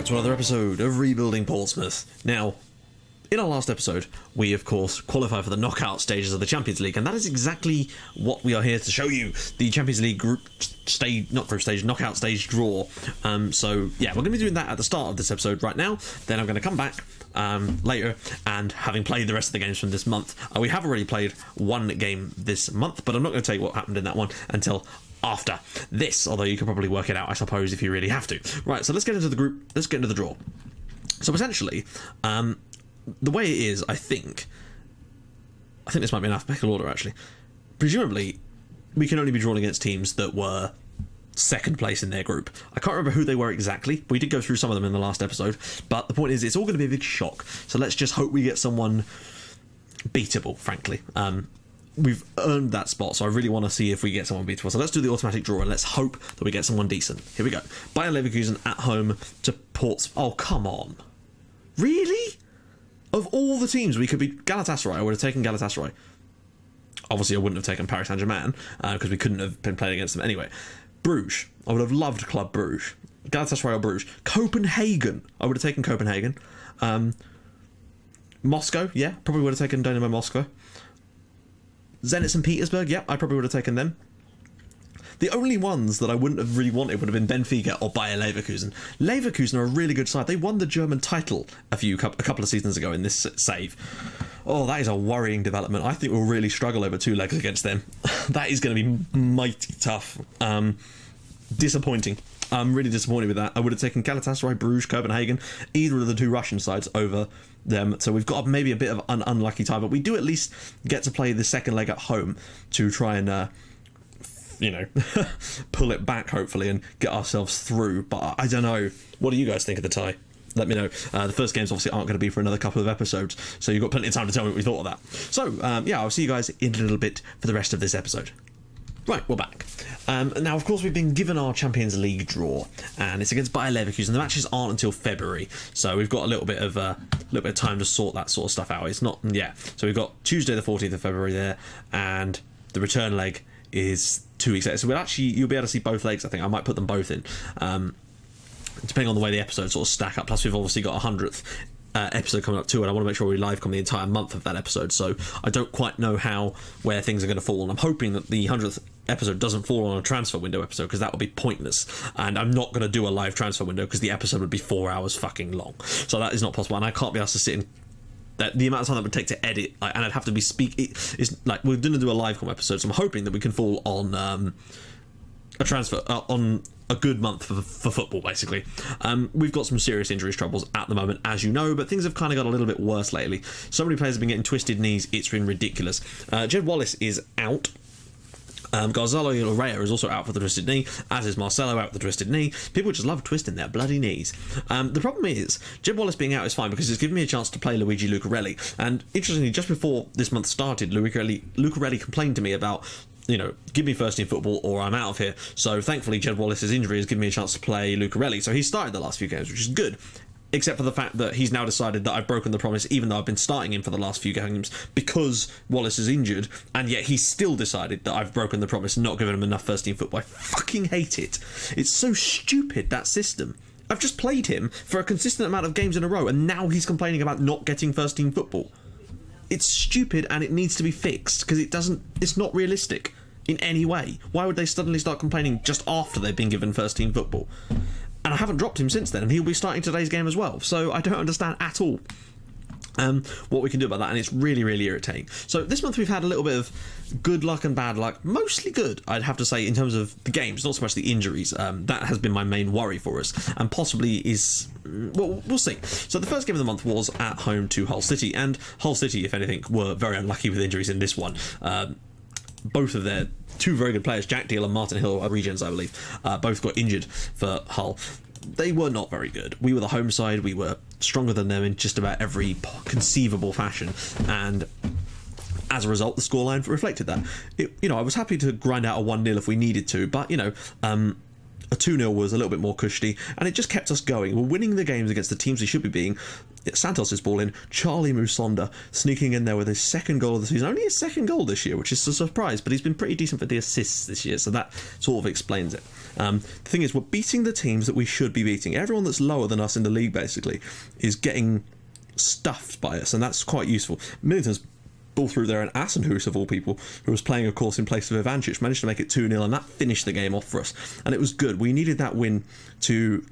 to another episode of Rebuilding Portsmouth. Now, in our last episode, we of course qualify for the knockout stages of the Champions League, and that is exactly what we are here to show you. The Champions League knockout stage draw. So yeah, we're going to be doing that at the start of this episode right now. Then I'm going to come back later, and having played the rest of the games from this month, we have already played one game this month, but I'm not going to tell you what happened in that one until after this, although you can probably work it out, I suppose, if you really have to. Right, so let's get into the group, let's get into the draw. So essentially, the way it is, I think this might be in alphabetical order, actually. Presumably, we can only be drawn against teams that were second place in their group. I can't remember who they were exactly. We did go through some of them in the last episode, but the point is, it's all going to be a big shock. So let's just hope we get someone beatable, frankly. We've earned that spot, so I really want to see if we get someone beatable. So let's do the automatic draw, and let's hope that we get someone decent. Here we go. Bayer Leverkusen at home to Portsmouth. Oh, come on. Really? Of all the teams we could be... Galatasaray, I would have taken Galatasaray. Obviously, I wouldn't have taken Paris Saint-Germain, because we couldn't have been playing against them anyway. Bruges. I would have loved Club Bruges. Galatasaray or Bruges. Copenhagen. I would have taken Copenhagen. Moscow, yeah. Probably would have taken Dynamo Moscow. Zenit St. Petersburg, yeah. I probably would have taken them. The only ones that I wouldn't have really wanted would have been Benfica or Bayer Leverkusen. Leverkusen are a really good side. They won the German title a couple of seasons ago in this save. Oh, that is a worrying development. I think we'll really struggle over two legs against them. That is going to be mighty tough. Disappointing. I'm really disappointed with that. I would have taken Galatasaray, Bruges, Copenhagen, either of the two Russian sides over them. So we've got maybe a bit of an unlucky tie, but we do at least get to play the second leg at home to try and... pull it back, hopefully, and get ourselves through. But I don't know. What do you guys think of the tie? Let me know. The first games obviously aren't going to be for another couple of episodes, so you've got plenty of time to tell me what you thought of that. So, yeah, I'll see you guys in a little bit for the rest of this episode. Right, we're back. Now, of course, we've been given our Champions League draw, and it's against Bayer Leverkusen. The matches aren't until February, so we've got a little bit of time to sort that sort of stuff out. It's not, yeah. So we've got Tuesday the 14th of February there, and the return leg is 2 weeks later. So you'll be able to see both legs. I think I might put them both in, depending on the way the episodes sort of stack up. Plus, we've obviously got a 100th episode coming up too, and I want to make sure we live come the entire month of that episode. So I don't quite know where things are going to fall, and I'm hoping that the 100th episode doesn't fall on a transfer window episode, because that would be pointless, and I'm not going to do a live transfer window because the episode would be 4 hours fucking long. So that is not possible, and I can't be asked to sit in the amount of time that would take to edit, and I'd have to be is like, we're going to do a live com episode, so I'm hoping that we can fall on a transfer on a good month for football, basically. We've got some serious injuries troubles at the moment, as you know, but things have kind of got a little bit worse lately. So many players have been getting twisted knees, it's been ridiculous. Jed Wallace is out. Gonzalo Urrea is also out for the twisted knee, as is Marcelo out with the twisted knee. People just love twisting their bloody knees. The problem is, Jed Wallace being out is fine because it's given me a chance to play Luigi Lucarelli. And interestingly, just before this month started, Lucarelli complained to me about, give me first team football or I'm out of here. So thankfully, Jed Wallace's injury has given me a chance to play Lucarelli. So he started the last few games, which is good. Except for the fact that he's now decided that I've broken the promise, even though I've been starting him for the last few games, because Wallace is injured, and yet he's still decided that I've broken the promise and not given him enough first-team football. I fucking hate it. It's so stupid, that system. I've just played him for a consistent amount of games in a row, and now he's complaining about not getting first-team football. It's stupid, and it needs to be fixed, because it's not realistic in any way. Why would they suddenly start complaining just after they've been given first-team football? And I haven't dropped him since then, and he'll be starting today's game as well. So I don't understand at all what we can do about that, and it's really, really irritating. So this month we've had a little bit of good luck and bad luck. Mostly good, I'd have to say, in terms of the games, not so much the injuries. That has been my main worry for us, and possibly is... well, we'll see. So the first game of the month was at home to Hull City, and Hull City, if anything, were very unlucky with injuries in this one. Both of their two very good players, Jack Deal and Martin Hill, are regions, I believe, both got injured for Hull. They were not very good. We were the home side. We were stronger than them in just about every conceivable fashion, and as a result, the scoreline reflected that. I was happy to grind out a 1-0 if we needed to, but a 2-0 was a little bit more cushy, and it just kept us going. We're winning the games against the teams we should be being. Santos' ball in, Charlie Musonda sneaking in there with his second goal of the season. Only his second goal this year, which is a surprise, but he's been pretty decent for the assists this year, so that sort of explains it. The thing is, we're beating the teams that we should be beating. Everyone that's lower than us in the league, basically, is getting stuffed by us, and that's quite useful. Millington's ball through there, and Assenhuis, of all people, who was playing, of course, in place of Ivancic, managed to make it 2-0, and that finished the game off for us. And it was good. We needed that win to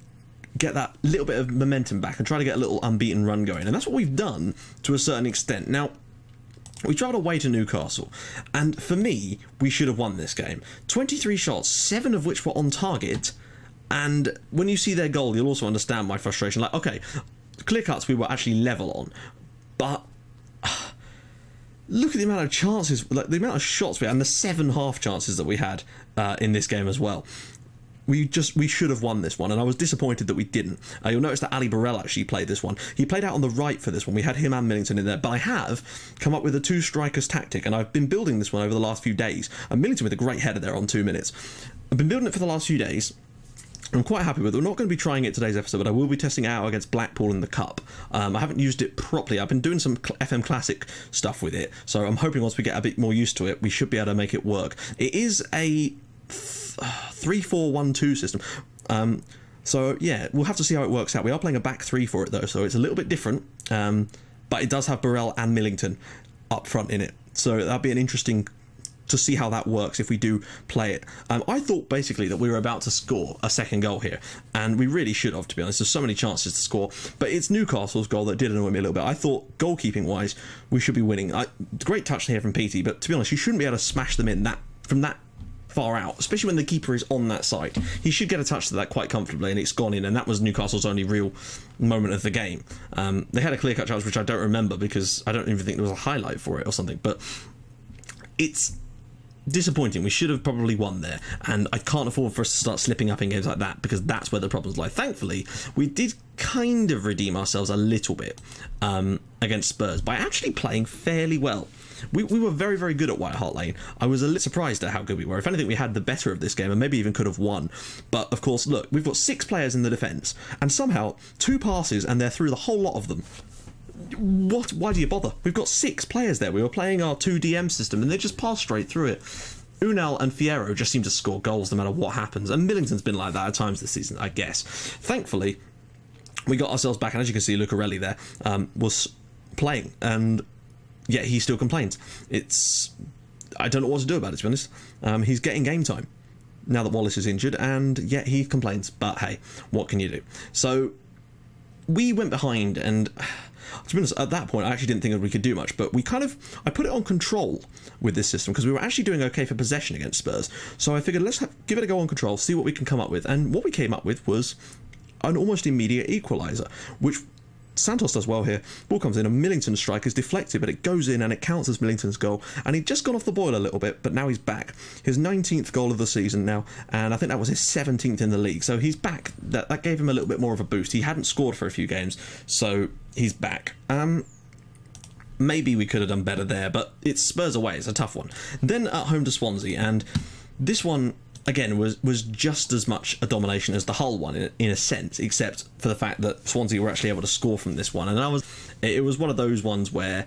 get that little bit of momentum back and try to get a little unbeaten run going. And that's what we've done to a certain extent. Now, we travelled away to Newcastle, and for me, we should have won this game. 23 shots, 7 of which were on target, and when you see their goal, you'll also understand my frustration. Like, okay, clear cuts we were actually level on, but look at the amount of chances, like the amount of shots we had, and the 7 half chances that we had in this game as well. We should have won this one, and I was disappointed that we didn't. You'll notice that Ali Burrell actually played this one. He played out on the right for this one. We had him and Millington in there, but I have come up with a 2 strikers tactic, and I've been building this one over the last few days. And Millington with a great header there on 2 minutes. I've been building it for the last few days. I'm quite happy with it. We're not going to be trying it today's episode, but I will be testing it out against Blackpool in the Cup. I haven't used it properly. I've been doing some FM Classic stuff with it, so I'm hoping once we get a bit more used to it, we should be able to make it work. It is a 3-4-1-2 system. So, yeah, we'll have to see how it works out. We are playing a back 3 for it, though, so it's a little bit different. But it does have Burrell and Millington up front in it. So that'll be an interesting to see how that works if we do play it. I thought basically that we were about to score a second goal here, and we really should have, to be honest. There's so many chances to score, but it's Newcastle's goal that did annoy me a little bit. I thought goalkeeping wise we should be winning. Great touch here from Petey, but to be honest, you shouldn't be able to smash them in from that far out, especially when the keeper is on that side. He should get a touch to that quite comfortably, and it's gone in, and that was Newcastle's only real moment of the game. They had a clear-cut chance, which I don't remember because I don't even think there was a highlight for it or something, but it's disappointing. We should have probably won there, and I can't afford for us to start slipping up in games like that, because that's where the problems lie. Thankfully, we did kind of redeem ourselves a little bit against Spurs by actually playing fairly well. We were very, very good at White Hart Lane. I was a little surprised at how good we were. If anything, we had the better of this game and maybe even could have won. But, of course, look, we've got 6 players in the defence, and somehow 2 passes and they're through the whole lot of them. What? Why do you bother? We've got 6 players there. We were playing our 2DM system, and they just passed straight through it. Unal and Fierro just seem to score goals no matter what happens, and Millington's been like that at times this season, I guess. Thankfully, we got ourselves back, and as you can see, Lucarelli there was playing, and yet he still complains. I don't know what to do about it, to be honest. He's getting game time now that Wallace is injured, and yet he complains. But hey, what can you do? So we went behind, and to be honest, at that point, I actually didn't think that we could do much, but I put it on control with this system because we were actually doing okay for possession against Spurs. So I figured, let's give it a go on control, see what we can come up with. And what we came up with was an almost immediate equaliser, which Santos does well here. Ball comes in, and Millington's strike is deflected, but it goes in and it counts as Millington's goal. And he'd just gone off the boil a little bit, but now he's back. His 19th goal of the season now, and I think that was his 17th in the league. So he's back. That gave him a little bit more of a boost. He hadn't scored for a few games, so he's back. Maybe we could have done better there, but it's Spurs away. It's a tough one. Then at home to Swansea, and this one again was just as much a domination as the Hull one in a sense, except for the fact that Swansea were actually able to score from this one. And it was one of those ones where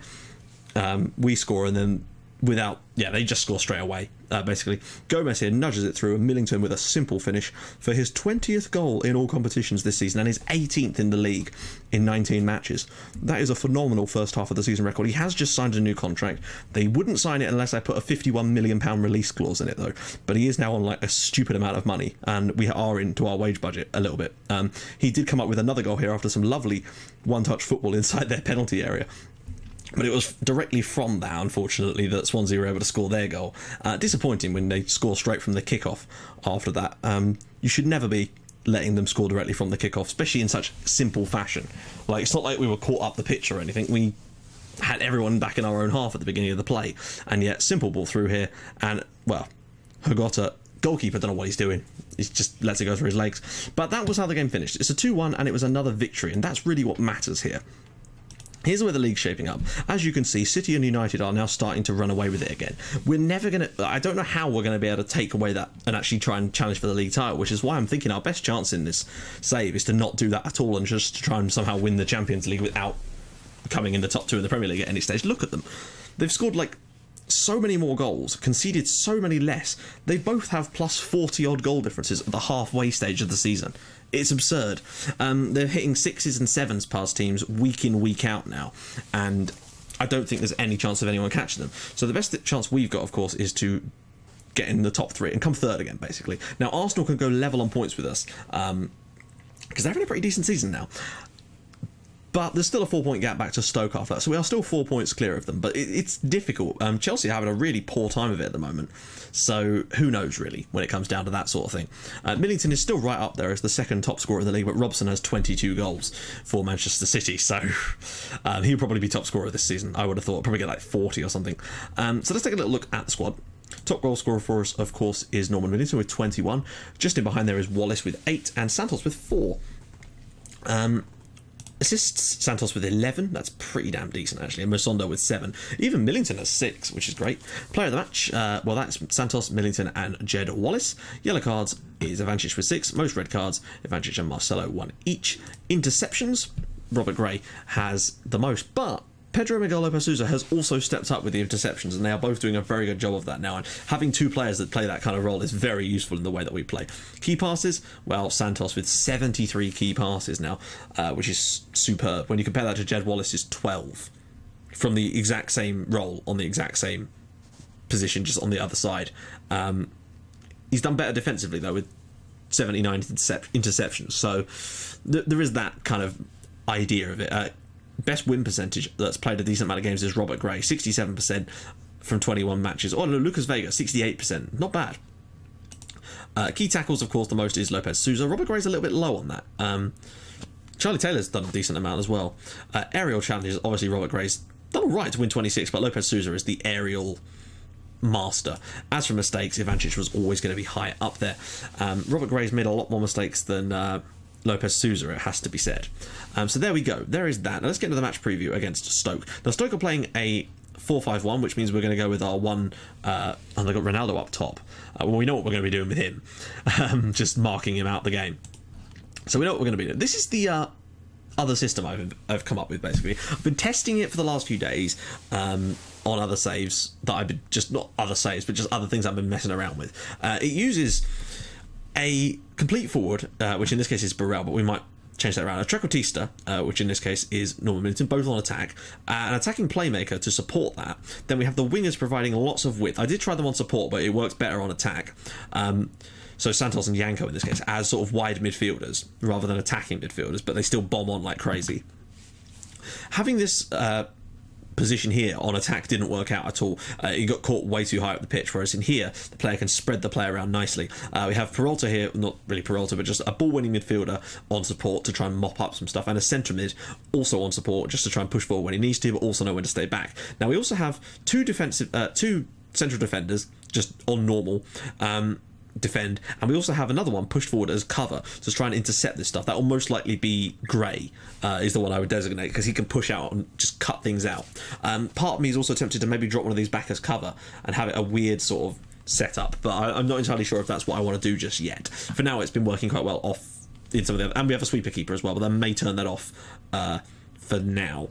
we score and then they just score straight away, basically. Gomez here nudges it through, and Millington with a simple finish for his 20th goal in all competitions this season and his 18th in the league in 19 matches. That is a phenomenal first half of the season record. He has just signed a new contract. They wouldn't sign it unless I put a £51 million release clause in it, though. But he is now on like a stupid amount of money, and we are into our wage budget a little bit. He did come up with another goal here after some lovely one-touch football inside their penalty area. But it was directly from that, unfortunately, that Swansea were able to score their goal. Disappointing when they score straight from the kickoff after that. You should never be letting them score directly from the kickoff, especially in such simple fashion. Like, it's not like we were caught up the pitch or anything. We had everyone back in our own half at the beginning of the play. And yet, simple ball through here. And, well, Hagota, goalkeeper, don't know what he's doing. He just lets it go through his legs. But that was how the game finished. It's a 2-1, and it was another victory. And that's really what matters here. Here's where the league's shaping up. As you can see, City and United are now starting to run away with it again. We're never going to... I don't know how we're going to be able to take away that and actually try and challenge for the league title, which is why I'm thinking our best chance in this save is to not do that at all and just to try and somehow win the Champions League without coming in the top 2 in the Premier League at any stage. Look at them. They've scored, like, so many more goals, conceded so many less. They both have plus 40-odd goal differences at the halfway stage of the season. It's absurd. They're hitting 6s and 7s past teams week in, week out now, and I don't think there's any chance of anyone catching them. So the best chance we've got, of course, is to get in the top 3 and come 3rd again, basically. Now, Arsenal can go level on points with us, because they're having a pretty decent season now. But there's still a 4-point gap back to Stoke after that, so we are still 4 points clear of them. But it's difficult. Chelsea are having a really poor time of it at the moment, so who knows, really, when it comes down to that sort of thing. Millington is still right up there as the 2nd top scorer in the league, but Robson has 22 goals for Manchester City, so he'll probably be top scorer this season, I would have thought. Probably get like 40 or something. So let's take a little look at the squad. Top goal scorer for us, of course, is Norman Millington with 21. Just in behind there is Wallace with 8 and Santos with 4. Assists, Santos with 11. That's pretty damn decent, actually. And Mosondo with 7. Even Millington has 6, which is great. Player of the match, well, that's Santos, Millington, and Jed Wallace. Yellow cards is Ivancic with 6. Most red cards, Ivancic and Marcelo, 1 each. Interceptions, Robert Gray has the most, but Pedro Miguel Lopez Sousa has also stepped up with the interceptions, and they are both doing a very good job of that now. And having 2 players that play that kind of role is very useful in the way that we play. Key passes, well, Santos with 73 key passes now, which is superb. When you compare that to Jed Wallace's 12 from the exact same role on the exact same position, just on the other side. He's done better defensively, though, with 79 interceptions. So there is that kind of idea of it. Best win percentage that's played a decent amount of games is Robert Gray, 67% from 21 matches. Oh, no, Lucas Vega, 68%. Not bad. Key tackles, of course, the most is Lopez Sousa. Robert Gray's a little bit low on that. Charlie Taylor's done a decent amount as well. Aerial challenges, obviously Robert Gray's done all right to win 26, but Lopez Sousa is the aerial master. As for mistakes, Ivancic was always going to be high up there. Robert Gray's made a lot more mistakes than Lopez Sousa, it has to be said. So there we go. There is that. Now let's get into the match preview against Stoke. Now Stoke are playing a 4-5-1, which means we're going to go with our one... and they've got Ronaldo up top. Well, we know what we're going to be doing with him. Just marking him out the game. So we know what we're going to be doing. This is the other system I've come up with, basically. I've been testing it for the last few days on other saves that I've been... Just not other saves, but just other things I've been messing around with. It uses a complete forward, which in this case is Burrell, but we might change that around. A Trequartista, which in this case is Norman Millington, both on attack. An attacking playmaker to support that. Then we have the wingers providing lots of width. I did try them on support, but it works better on attack. So Santos and Yanko in this case as sort of wide midfielders rather than attacking midfielders, but they still bomb on like crazy. Having this position here on attack didn't work out at all. He got caught way too high up the pitch, whereas in here the player can spread the play around nicely. We have Peralta here, not really Peralta, but just a ball-winning midfielder on support to try and mop up some stuff, and a centre mid also on support just to try and push forward when he needs to, but also know when to stay back. Now we also have two central defenders just on normal defend, and we also have another one pushed forward as cover to try and intercept this stuff. That will most likely be Gray, is the one I would designate, because he can push out and just cut things out. Part of me is also tempted to maybe drop one of these back as cover and have it a weird sort of setup, but I'm not entirely sure if that's what I want to do just yet. For now, it's been working quite well off in some of the other, and we have a sweeper keeper as well, but I may turn that off for now.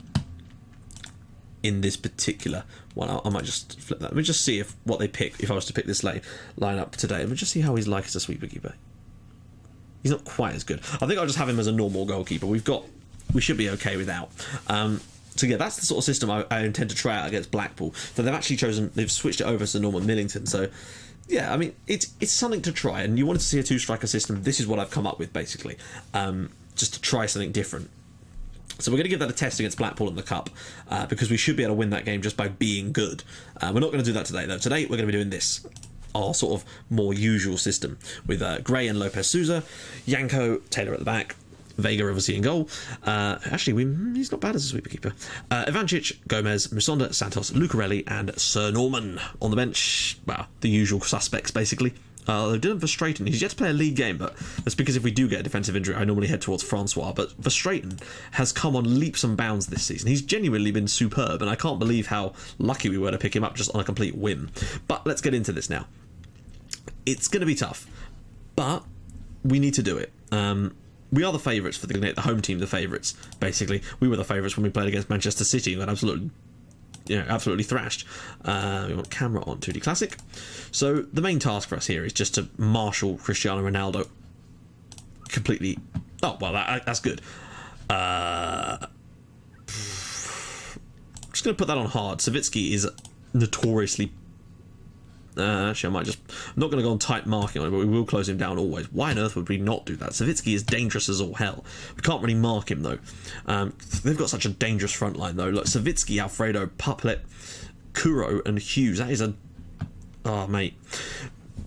In this particular one, I might just flip that. Let me just see if what they pick, if I was to pick this line up today. Let me just see how he's like as a sweeper keeper. He's not quite as good. I think I'll just have him as a normal goalkeeper. We should be okay without. So yeah, that's the sort of system I intend to try out against Blackpool. So they've switched it over to Norman Millington. So yeah, I mean, it's something to try. And you wanted to see a 2-striker system. This is what I've come up with, basically, just to try something different. So we're going to give that a test against Blackpool in the Cup, because we should be able to win that game just by being good. We're not going to do that today, though. Today we're going to be doing this, our sort of more usual system, with Gray and Lopez Sousa, Yanko, Taylor at the back, Vega obviously in goal. Actually, he's not bad as a sweeper keeper. Ivancic, Gomez, Musonda, Santos, Lucarelli, and Sir Norman on the bench. Well, the usual suspects, basically. They didn't Verstraeten. He's yet to play a league game, but that's because if we do get a defensive injury, I normally head towards Francois. But Verstraeten has come on leaps and bounds this season. He's genuinely been superb, and I can't believe how lucky we were to pick him up just on a complete whim. But let's get into this now. It's going to be tough, but we need to do it. We are the favourites for the home team, the favourites, basically. We were the favourites when we played against Manchester City and got absolutely thrashed. We want camera on 2D Classic. So the main task for us here is just to marshal Cristiano Ronaldo completely. Oh, well, that's good. I'm just going to put that on hard. Savitsky is notoriously... actually, I'm not going to go on tight marking on him, but we will close him down always. Why on earth would we not do that? Savitsky is dangerous as all hell. We can't really mark him, though. They've got such a dangerous front line, though. Look, Savitsky, Alfredo, Puplet, Kuro, and Hughes. That is a... Oh, mate.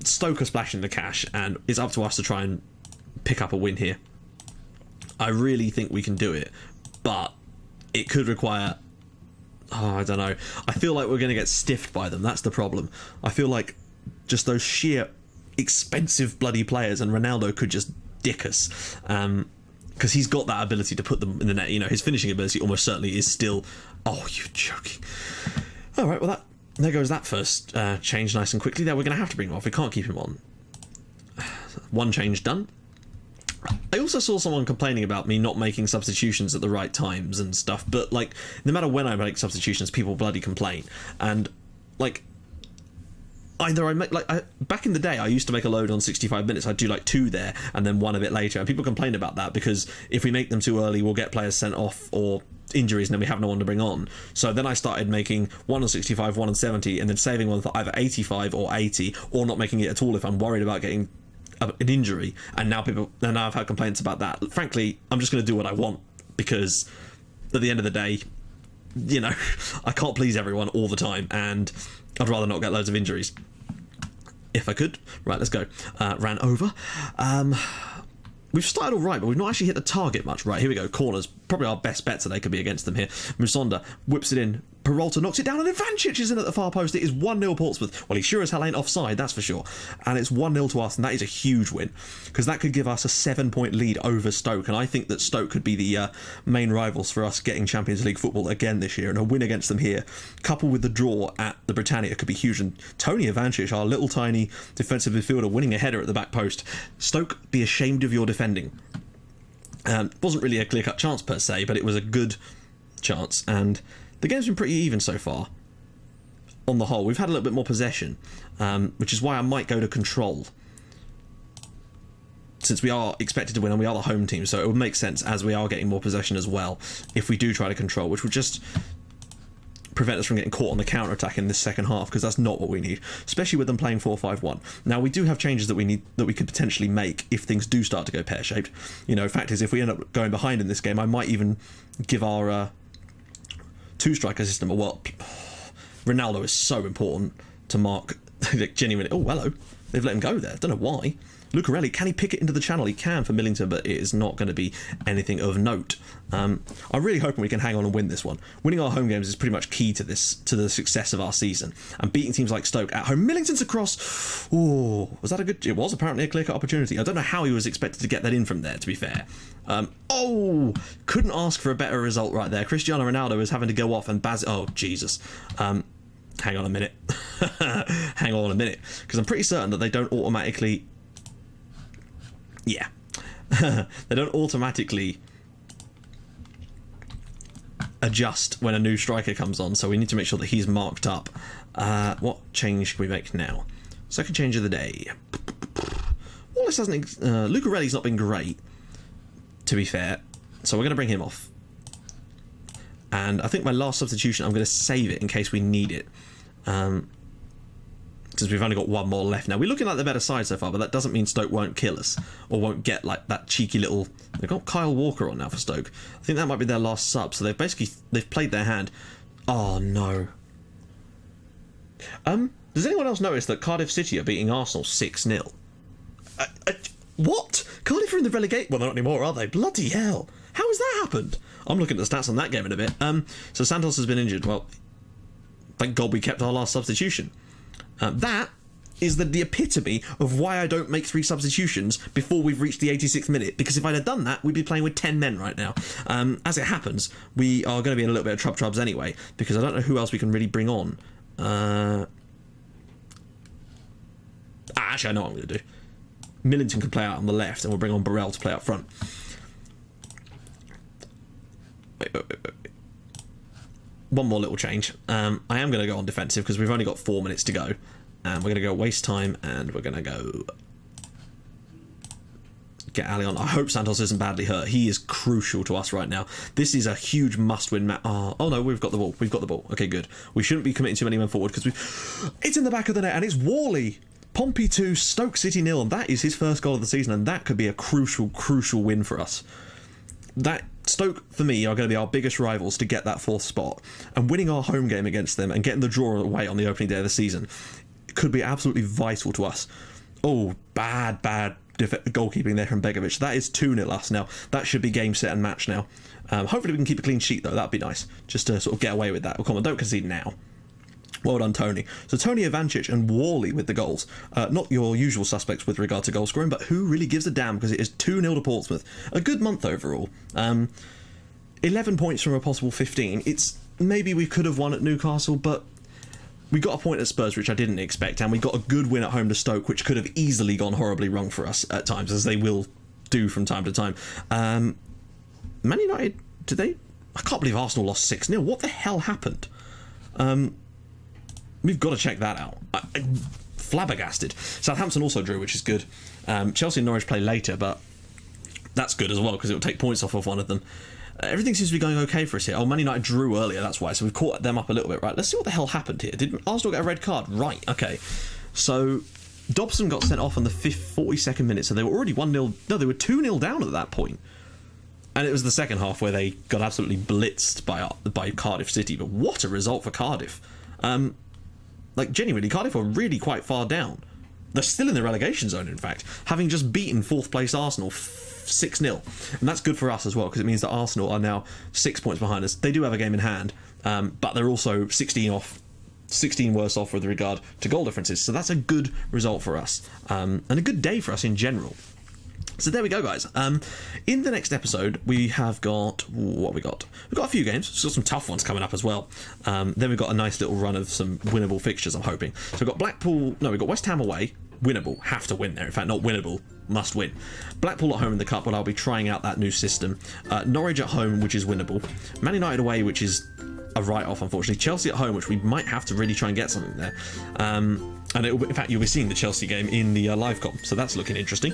Stoke are splashing the cash, and it's up to us to try and pick up a win here. I really think we can do it, but it could require... Oh, I don't know. I feel like we're going to get stiffed by them. That's the problem. I feel like just those sheer expensive bloody players, and Ronaldo could just dick us. Because he's got that ability to put them in the net. You know, his finishing ability almost certainly is still... Oh, you're joking. All right, well, there goes that first change nice and quickly. There, we're going to have to bring him off. We can't keep him on. One change done. I also saw someone complaining about me not making substitutions at the right times and stuff, but, like, no matter when I make substitutions, people bloody complain. And, like, either I make, like, back in the day, I used to make a load on 65 minutes. I'd do, like, 2 there and then 1 a bit later. And people complained about that because if we make them too early, we'll get players sent off or injuries and then we have no one to bring on. So then I started making 1 on 65, 1 on 70, and then saving one for either 85 or 80, or not making it at all if I'm worried about getting an injury. And now I've had complaints about that. Frankly, I'm just going to do what I want, because at the end of the day, you know, I can't please everyone all the time, and I'd rather not get loads of injuries if I could. Right, let's go. Ran over. We've started all right, but we've not actually hit the target much. Right, here we go. Corners. Probably our best bet today could be against them here. Musonda whips it in. Peralta knocks it down, and Ivancic is in at the far post. It is 1-0 Portsmouth. Well, he sure as hell ain't offside, that's for sure. And it's 1-0 to us, and that is a huge win, because that could give us a 7-point lead over Stoke, and I think that Stoke could be the main rivals for us getting Champions League football again this year, and a win against them here, coupled with the draw at the Britannia, could be huge. And Tony Ivancic, our little tiny defensive midfielder, winning a header at the back post. Stoke, be ashamed of your defending. Wasn't really a clear-cut chance per se, but it was a good chance, and the game's been pretty even so far. On the whole, we've had a little bit more possession, which is why I might go to control, since we are expected to win and we are the home team. So it would make sense, as we are getting more possession as well, if we do try to control, which would just prevent us from getting caught on the counter-attack in this second half, because that's not what we need, especially with them playing 4-5-1. Now, we do have changes that we could potentially make if things do start to go pear-shaped. You know, fact is, if we end up going behind in this game, I might even give our two-striker system a whirl. Ronaldo is so important to mark. Genuinely. Oh, hello. They've let him go there. Don't know why. Lucarelli, can he pick it into the channel? He can for Millington, but it is not going to be anything of note. I'm really hoping we can hang on and win this one. Winning our home games is pretty much key to the success of our season. And beating teams like Stoke at home. Millington's across. Oh, was that a good... It was apparently a clear-cut opportunity. I don't know how he was expected to get that in from there, to be fair. Oh, couldn't ask for a better result right there. Cristiano Ronaldo is having to go off and Oh, Jesus. Hang on a minute. Hang on a minute. Because I'm pretty certain that they don't automatically... Yeah. They don't automatically adjust when a new striker comes on, so we need to make sure that he's marked up. What change can we make now? Second change of the day. Wallace hasn't... Lucarelli's not been great, to be fair, so we're going to bring him off. And I think my last substitution, I'm going to save it in case we need it. Because we've only got one more left now. We're looking like the better side so far, but that doesn't mean Stoke won't kill us, or won't get like that cheeky little... They've got Kyle Walker on now for Stoke. I think that might be their last sub, so they've played their hand. Oh no. Does anyone else notice that Cardiff City are beating Arsenal 6-0? What? Cardiff are in the relegation... Well, they're not anymore, are they? Bloody hell. How has that happened? I'm looking at the stats on that game in a bit. So Santos has been injured. Well, thank God we kept our last substitution. That is the epitome of why I don't make 3 substitutions before we've reached the 86th minute, because if I'd have done that, we'd be playing with 10 men right now. As it happens, we are going to be in a little bit of trubs anyway, because I don't know who else we can really bring on. Actually, I know what I'm going to do. Millington can play out on the left, and we'll bring on Burrell to play up front. Wait. One more little change. I am going to go on defensive because we've only got 4 minutes to go. And we're going to go waste time, and we're going to go get Ali on. I hope Santos isn't badly hurt. He is crucial to us right now. This is a huge must-win match. Oh no, we've got the ball. We've got the ball. Okay, good. We shouldn't be committing too many men forward because it's in the back of the net, and it's Worley. Pompey 2, Stoke City 0, and that is his first goal of the season, and that could be a crucial win for us. That Stoke, for me, are going to be our biggest rivals to get that 4th spot, and winning our home game against them and getting the draw away on the opening day of the season could be absolutely vital to us. Oh, bad goalkeeping there from Begovic. That is 2-0 us now. That should be game, set and match now. Hopefully we can keep a clean sheet, though. That'd be nice, just to sort of get away with that. Well, come on, don't concede now. Well done, Tony. So Tony Ivancic and Worley with the goals. Not your usual suspects with regard to goal scoring, but who really gives a damn, because it is 2-0 to Portsmouth. A good month overall. 11 points from a possible 15. It's maybe we could have won at Newcastle, but we got a point at Spurs, which I didn't expect, and we got a good win at home to Stoke, which could have easily gone horribly wrong for us at times, as they will do from time to time. Man United, did they? I can't believe Arsenal lost 6-0. What the hell happened? We've got to check that out. Flabbergasted. Southampton also drew, which is good. Chelsea and Norwich play later, but that's good as well, because it will take points off of one of them. Everything seems to be going okay for us here. Oh, Man United drew earlier, that's why. So we've caught them up a little bit, right? Let's see what the hell happened here. Did Arsenal get a red card? Right, okay. So Dobson got sent off on the 42nd minute, so they were already 1-0. No, they were 2-0 down at that point. And it was the second half where they got absolutely blitzed by Cardiff City. But what a result for Cardiff. Like, genuinely, Cardiff are really quite far down. They're still in the relegation zone, in fact, having just beaten 4th place Arsenal 6-0. And that's good for us as well, because it means that Arsenal are now 6 points behind us. They do have a game in hand, but they're also 16 worse off with regard to goal differences. So that's a good result for us, and a good day for us in general. So there we go, guys. In the next episode, we have got... what have we got? We've got a few games. We've got some tough ones coming up as well. Then we've got a nice little run of some winnable fixtures, I'm hoping. So we've got Blackpool... No, we've got West Ham away. Winnable. Have to win there. In fact, not winnable. Must win. Blackpool at home in the Cup, where I'll be trying out that new system. Norwich at home, which is winnable. Man United away, which is a write-off, unfortunately. Chelsea at home, which we might have to really try and get something there. And it will be, in fact, you'll be seeing the Chelsea game in the live comp, so that's looking interesting.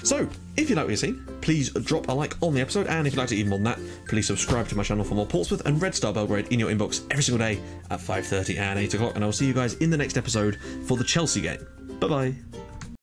So, if you like what you're seeing, please drop a like on the episode, and if you'd like to even more than that, please subscribe to my channel for more Portsmouth and Red Star Belgrade in your inbox every single day at 5:30 and 8 o'clock, and I'll see you guys in the next episode for the Chelsea game. Bye-bye.